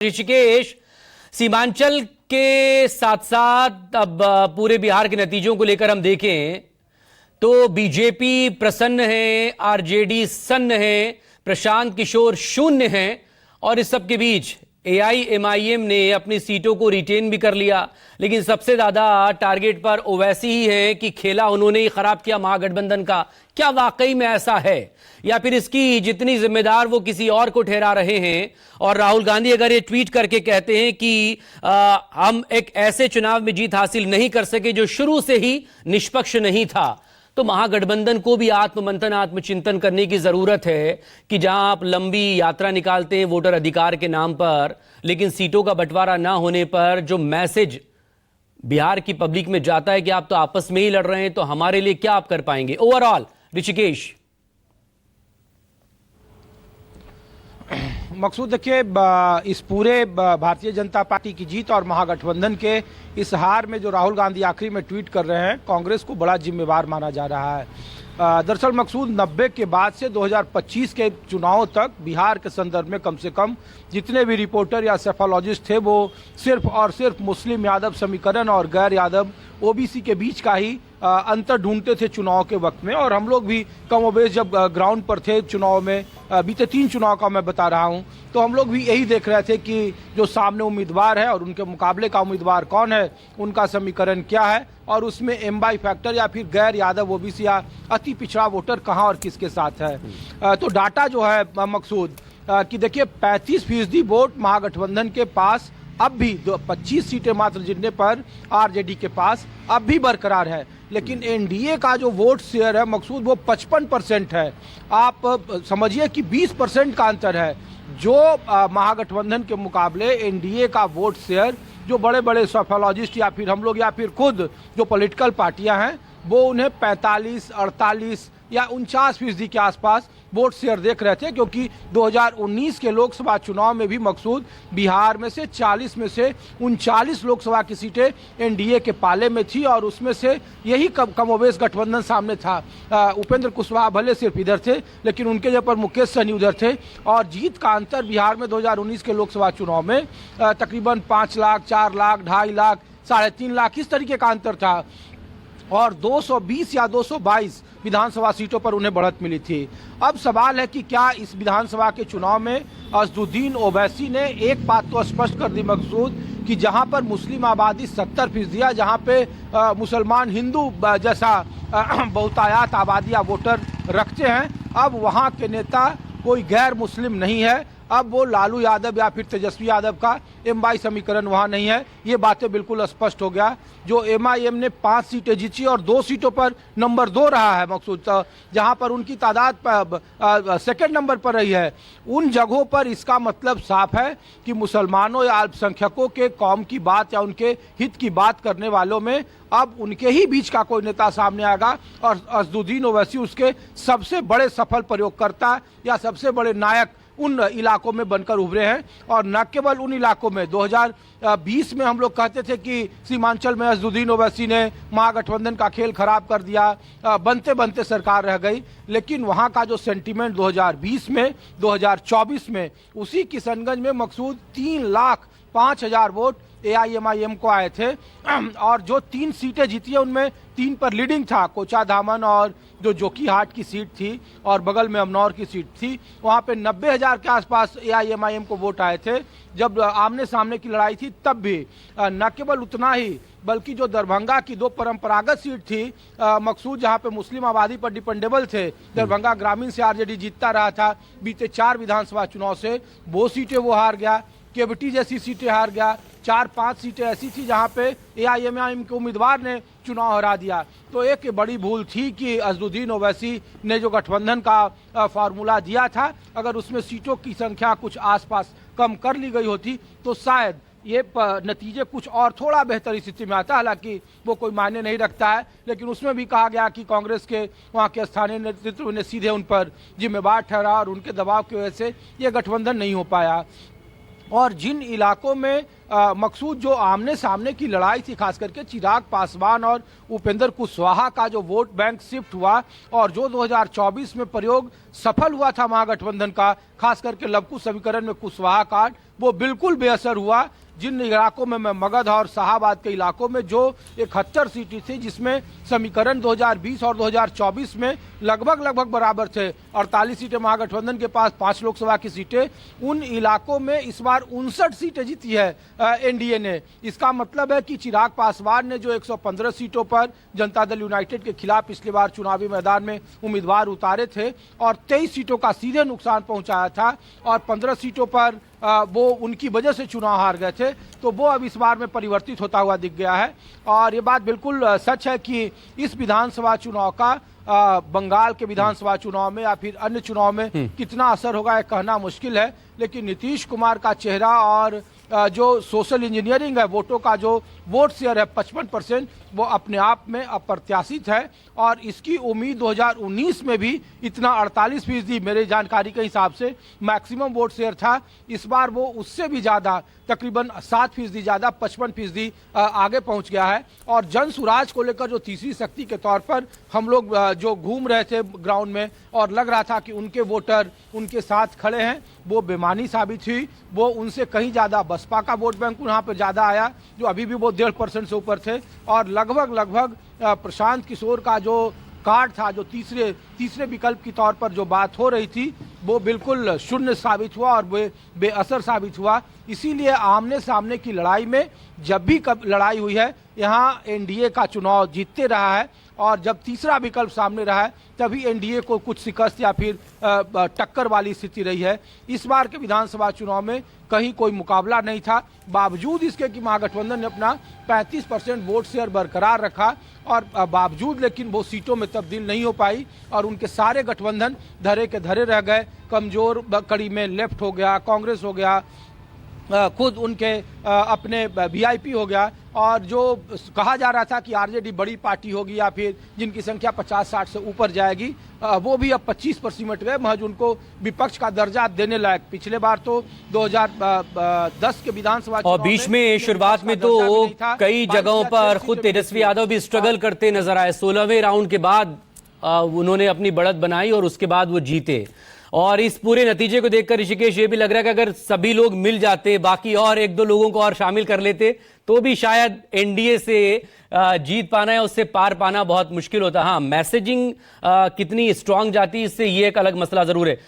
ऋषिकेश, सीमांचल के साथ साथ अब पूरे बिहार के नतीजों को लेकर हम देखें तो बीजेपी प्रसन्न है, आरजेडी सन्न है, प्रशांत किशोर शून्य है और इस सब के बीच एआईएमआईएम ने अपनी सीटों को रिटेन भी कर लिया। लेकिन सबसे ज्यादा टारगेट पर ओवैसी ही है कि खेला उन्होंने ही खराब किया महागठबंधन का। क्या वाकई में ऐसा है या फिर इसकी जितनी जिम्मेदार वो किसी और को ठहरा रहे हैं? और राहुल गांधी अगर ये ट्वीट करके कहते हैं कि हम एक ऐसे चुनाव में जीत हासिल नहीं कर सके जो शुरू से ही निष्पक्ष नहीं था, तो महागठबंधन को भी आत्ममंथन आत्मचिंतन करने की जरूरत है कि जहां आप लंबी यात्रा निकालते हैं वोटर अधिकार के नाम पर, लेकिन सीटों का बंटवारा ना होने पर जो मैसेज बिहार की पब्लिक में जाता है कि आप तो आपस में ही लड़ रहे हैं, तो हमारे लिए क्या आप कर पाएंगे ओवरऑल? ऋषिकेश। मकसूद देखिए, इस पूरे भारतीय जनता पार्टी की जीत और महागठबंधन के इस हार में जो राहुल गांधी आखिरी में ट्वीट कर रहे हैं, कांग्रेस को बड़ा जिम्मेवार माना जा रहा है। दरअसल मकसूद 90 के बाद से 2025 के चुनावों तक बिहार के संदर्भ में कम से कम जितने भी रिपोर्टर या सेफोलॉजिस्ट थे वो सिर्फ और सिर्फ मुस्लिम यादव समीकरण और गैर यादव ओबीसी के बीच का ही अंतर ढूंढते थे चुनाव के वक्त में। और हम लोग भी कमोबेश जब ग्राउंड पर थे चुनाव में, बीते 3 चुनाव का मैं बता रहा हूं, तो हम लोग भी यही देख रहे थे कि जो सामने उम्मीदवार है और उनके मुकाबले का उम्मीदवार कौन है, उनका समीकरण क्या है और उसमें एमवाई फैक्टर या फिर गैर यादव ओबीसी या अति पिछड़ा वोटर कहाँ और किसके साथ है। तो डाटा जो है मकसूद कि देखिए 35% वोट महागठबंधन के पास अब भी 25 सीटें मात्र जितने पर आरजेडी के पास अब भी बरकरार है। लेकिन एनडीए का जो वोट शेयर है मकसूद वो 55% है। आप समझिए कि 20% का अंतर है जो महागठबंधन के मुकाबले एनडीए का वोट शेयर जो बड़े बड़े सोफोलॉजिस्ट या फिर हम लोग या फिर खुद जो पॉलिटिकल पार्टियां हैं वो उन्हें 45, 48 या 49% के आसपास वोट शेयर देख रहे थे, क्योंकि 2019 के लोकसभा चुनाव में भी मकसूद बिहार में से 40 में से 39 लोकसभा की सीटें एनडीए के पाले में थी और उसमें से यही कमोबेश गठबंधन सामने था। उपेंद्र कुशवाहा भले सिर्फ इधर थे लेकिन उनके जगह पर मुकेश सहनी उधर थे और जीत का अंतर बिहार में 2019 के लोकसभा चुनाव में तकरीबन 5 लाख, 4 लाख, 2.5 लाख, 3.5 लाख इस तरीके का अंतर था और 220 या 222 विधानसभा सीटों पर उन्हें बढ़त मिली थी। अब सवाल है कि क्या इस विधानसभा के चुनाव में असदुद्दीन ओवैसी ने एक बात तो स्पष्ट कर दी मकसूद कि जहां पर मुस्लिम आबादी 70% या जहां पे मुसलमान हिंदू जैसा बहुतायात आबादी या वोटर रखते हैं, अब वहां के नेता कोई गैर मुस्लिम नहीं है। अब वो लालू यादव या फिर तेजस्वी यादव का एमवाई समीकरण वहां नहीं है। ये बातें बिल्कुल स्पष्ट हो गया। जो एमआईएम ने 5 सीटें जीती और 2 सीटों पर नंबर 2 रहा है मकसूद, जहां पर उनकी तादाद सेकंड नंबर पर रही है, उन जगहों पर इसका मतलब साफ है कि मुसलमानों या अल्पसंख्यकों के कौम की बात या उनके हित की बात करने वालों में अब उनके ही बीच का कोई नेता सामने आएगा और असदुद्दीन ओवैसी उसके सबसे बड़े सफल प्रयोगकर्ता या सबसे बड़े नायक उन इलाकों में बनकर उभरे हैं। और न केवल उन इलाकों में 2020 में हम लोग कहते थे कि सीमांचल में असदुद्दीन ओवैसी ने महागठबंधन का खेल खराब कर दिया, बनते बनते सरकार रह गई, लेकिन वहां का जो सेंटीमेंट 2020 में 2024 में उसी किशनगंज में मकसूद 3,05,000 वोट एआईएमआईएम को आए थे और जो 3 सीटें जीती है उनमें 3 पर लीडिंग था, कोचाधामन और जो जोकीहाट की सीट थी और बगल में अमनौर की सीट थी, वहां पे 90,000 के आसपास एआईएमआईएम को वोट आए थे। जब आमने सामने की लड़ाई थी तब भी न केवल उतना ही बल्कि जो दरभंगा की 2 परंपरागत सीट थी मकसूद जहां पे मुस्लिम आबादी पर डिपेंडेबल थे, दरभंगा ग्रामीण से आरजेडी जीतता रहा था बीते 4 विधानसभा चुनाव से, वो सीटें वो हार गया, केवटी जैसी सीटें हार गया, 4-5 सीटें ऐसी थी जहां पे एआईएमआईएम के उम्मीदवार ने चुनाव हरा दिया। तो एक बड़ी भूल थी कि असदुद्दीन ओवैसी ने जो गठबंधन का फार्मूला दिया था, अगर उसमें सीटों की संख्या कुछ आसपास कम कर ली गई होती तो शायद ये नतीजे कुछ और थोड़ा बेहतर स्थिति में आता। हालांकि वो कोई मायने नहीं रखता है, लेकिन उसमें भी कहा गया कि कांग्रेस के वहाँ के स्थानीय नेतृत्व ने सीधे उन पर जिम्मेवार ठहरा और उनके दबाव की वजह से ये गठबंधन नहीं हो पाया। और जिन इलाकों में मकसूद जो आमने सामने की लड़ाई थी, खास करके चिराग पासवान और उपेंद्र कुशवाहा का जो वोट बैंक शिफ्ट हुआ और जो 2024 में प्रयोग सफल हुआ था महागठबंधन का, खास करके लवकुश समीकरण में कुशवाहा कार्ड, वो बिल्कुल बेअसर हुआ। जिन इलाकों में मैं मगध और शाहाबाद के इलाकों में जो 71 सीटें थी, जिसमें समीकरण 2020 और 2024 में लगभग बराबर थे, 48 सीटें महागठबंधन के पास, 5 लोकसभा की सीटें, उन इलाकों में इस बार 59 सीटें जीती है एनडीए ने। इसका मतलब है कि चिराग पासवान ने जो 115 सीटों पर जनता दल यूनाइटेड के खिलाफ पिछली बार चुनावी मैदान में उम्मीदवार उतारे थे और 23 सीटों का सीधे नुकसान पहुंचाया था और 15 सीटों पर वो उनकी वजह से चुनाव हार गए थे, तो वो अब इस बार में परिवर्तित होता हुआ दिख गया है। और ये बात बिल्कुल सच है कि इस विधानसभा चुनाव का बंगाल के विधानसभा चुनाव में या फिर अन्य चुनाव में कितना असर होगा ये कहना मुश्किल है, लेकिन नीतीश कुमार का चेहरा और जो सोशल इंजीनियरिंग है, वोटों का जो वोट शेयर है 55%, वो अपने आप में अप्रत्याशित है और इसकी उम्मीद 2019 में भी इतना 48% मेरे जानकारी के हिसाब से मैक्सिमम वोट शेयर था। इस बार वो उससे भी ज़्यादा, तकरीबन 7% ज़्यादा, 55% आगे पहुंच गया है। और जन सुराज को लेकर जो तीसरी शक्ति के तौर पर हम लोग जो घूम रहे थे ग्राउंड में और लग रहा था कि उनके वोटर उनके साथ खड़े हैं, वो बेमानी साबित हुई। वो उनसे कहीं ज़्यादा बसपा का वोट बैंक वहाँ पर ज़्यादा आया, जो अभी भी वो 1.5% से ऊपर थे। और लगभग प्रशांत किशोर का जो कार्ड था, जो तीसरे विकल्प की तौर पर जो बात हो रही थी, वो बिल्कुल शून्य साबित हुआ और बेअसर साबित हुआ। इसीलिए आमने सामने की लड़ाई में जब भी लड़ाई हुई है, यहाँ एनडीए का चुनाव जीतते रहा है और जब तीसरा विकल्प सामने रहा है तभी एनडीए को कुछ शिकस्त या फिर टक्कर वाली स्थिति रही है। इस बार के विधानसभा चुनाव में कहीं कोई मुकाबला नहीं था, बावजूद इसके कि महागठबंधन ने अपना 35% वोट शेयर बरकरार रखा और बावजूद लेकिन वो सीटों में तब्दील नहीं हो पाई और उनके सारे गठबंधन धरे के धरे रह गए। कमजोर कड़ी में लेफ्ट हो गया, कांग्रेस हो गया, खुद उनके अपने वीआईपी हो गया और जो कहा जा रहा था कि आरजेडी बड़ी पार्टी होगी या फिर जिनकी संख्या 50-60 से ऊपर जाएगी, वो भी अब 25 पर सिमट गए, महज उनको विपक्ष का दर्जा देने लायक। पिछले बार तो 2010 के विधानसभा और बीच में शुरुआत में तो कई जगहों पर खुद तेजस्वी यादव भी स्ट्रगल करते नजर आए। 16वें राउंड के बाद उन्होंने अपनी बढ़त बनाई और उसके बाद वो जीते। और इस पूरे नतीजे को देखकर ऋषिकेश ये भी लग रहा है कि अगर सभी लोग मिल जाते, बाकी और 1-2 लोगों को और शामिल कर लेते, तो भी शायद एनडीए से जीत पाना या उससे पार पाना बहुत मुश्किल होता। हाँ, मैसेजिंग कितनी स्ट्रांग जाती, इससे ये एक अलग मसला जरूर है।